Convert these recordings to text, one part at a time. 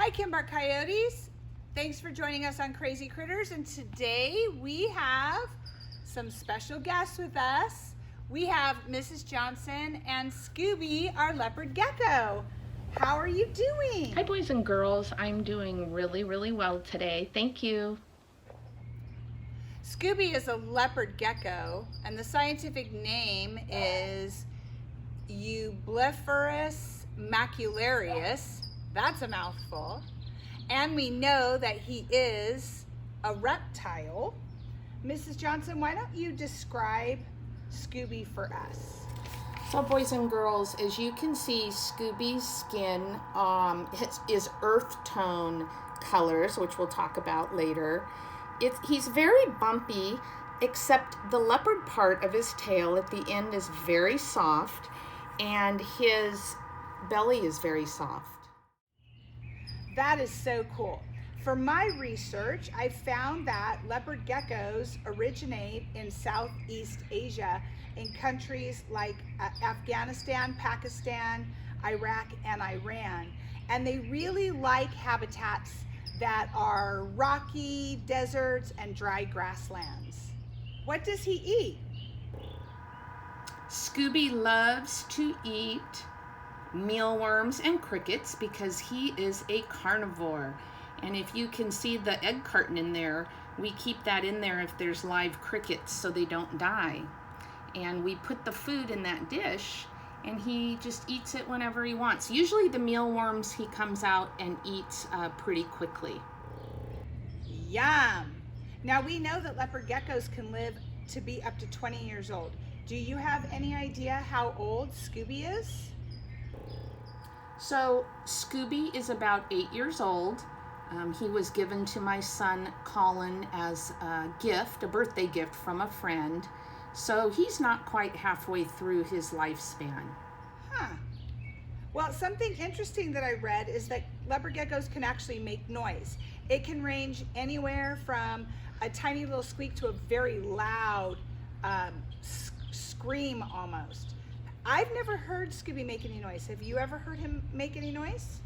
Hi, Kimbark Coyotes. Thanks for joining us on Crazy Critters, and today we have some special guests with us. We have Mrs. Johnson and Scooby, our leopard gecko. How are you doing? Hi, boys and girls. I'm doing really well today. Thank you. Scooby is a leopard gecko, and the scientific name is Eublepharus macularius. That's a mouthful. And we know that he is a reptile. Mrs. Johnson, why don't you describe Scooby for us? So, boys and girls, as you can see, Scooby's skin is earth tone colors, which we'll talk about later. He's very bumpy, except the leopard part of his tail at the end is very soft, and his belly is very soft. That is so cool. For my research, I found that leopard geckos originate in Southeast Asia in countries like Afghanistan, Pakistan, Iraq, and Iran. And they really like habitats that are rocky, deserts, and dry grasslands. What does he eat? Scooby loves to eat mealworms and crickets because he is a carnivore. And if you can see the egg carton in there, we keep that in there if there's live crickets so they don't die. And we put the food in that dish and he just eats it whenever he wants. Usually the mealworms he comes out and eats pretty quickly. Yum! Now we know that leopard geckos can live to be up to 20 years old. Do you have any idea how old Scooby is? So Scooby is about 8 years old. He was given to my son Colin as a gift, a birthday gift from a friend. So he's not quite halfway through his lifespan. Huh. Well, something interesting that I read is that leopard geckos can actually make noise. It can range anywhere from a tiny little squeak to a very loud scream almost. I've never heard Scooby make any noise. Have you ever heard him make any noise?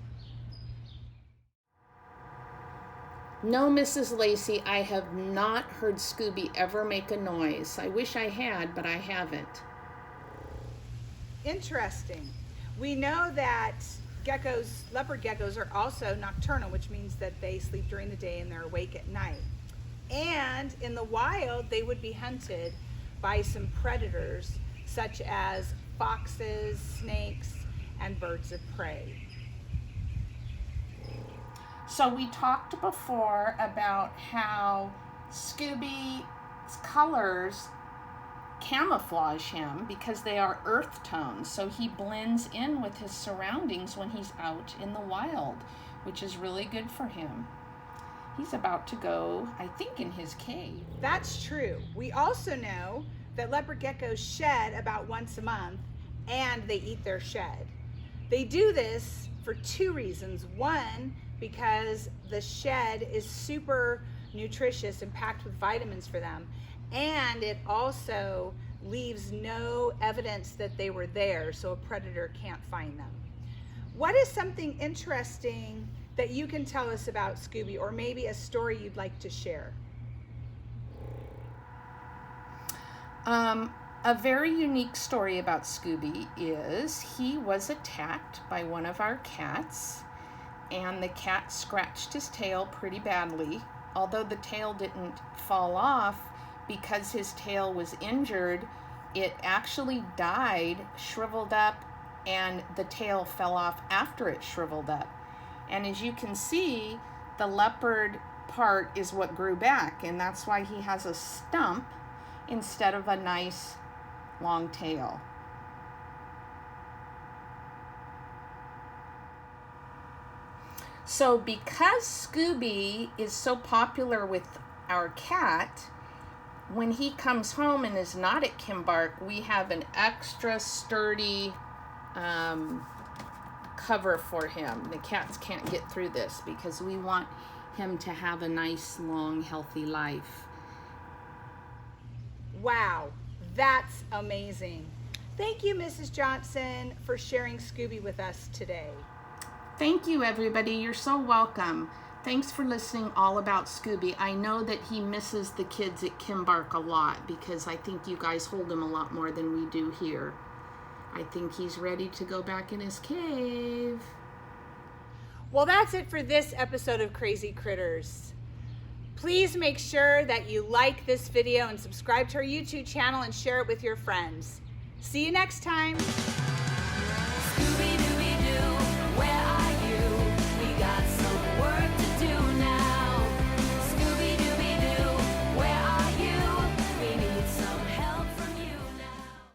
No, Mrs. Lacey, I have not heard Scooby ever make a noise. I wish I had, but I haven't. Interesting. We know that leopard geckos are also nocturnal, which means that they sleep during the day and they're awake at night. And in the wild, they would be hunted by some predators such as foxes, snakes, and birds of prey. So we talked before about how Scooby's colors camouflage him because they are earth tones. So he blends in with his surroundings when he's out in the wild, which is really good for him. He's about to go, I think, in his cave. That's true. We also know that leopard geckos shed about once a month, and they eat their shed. They do this for two reasons. One, because the shed is super nutritious and packed with vitamins for them, and it also leaves no evidence that they were there, so a predator can't find them. What is something interesting that you can tell us about Scooby, or maybe a story you'd like to share? A very unique story about Scooby is he was attacked by one of our cats, and the cat scratched his tail pretty badly. Although the tail didn't fall off, because his tail was injured, it actually died, shriveled up, and the tail fell off after it shriveled up. And as you can see, the leopard part is what grew back, and that's why he has a stump instead of a nice long tail. So because Scooby is so popular with our cat, when he comes home and is not at Kimbark, we have an extra sturdy cover for him. The cats can't get through this because we want him to have a nice, long, healthy life. Wow, that's amazing. Thank you, Mrs. Johnson, for sharing Scooby with us today. Thank you, everybody. You're so welcome. Thanks for listening all about Scooby. I know that he misses the kids at Kimbark a lot because I think you guys hold him a lot more than we do here. I think he's ready to go back in his cave. Well, that's it for this episode of Crazy Critters. Please make sure that you like this video and subscribe to our YouTube channel and share it with your friends. See you next time. Scooby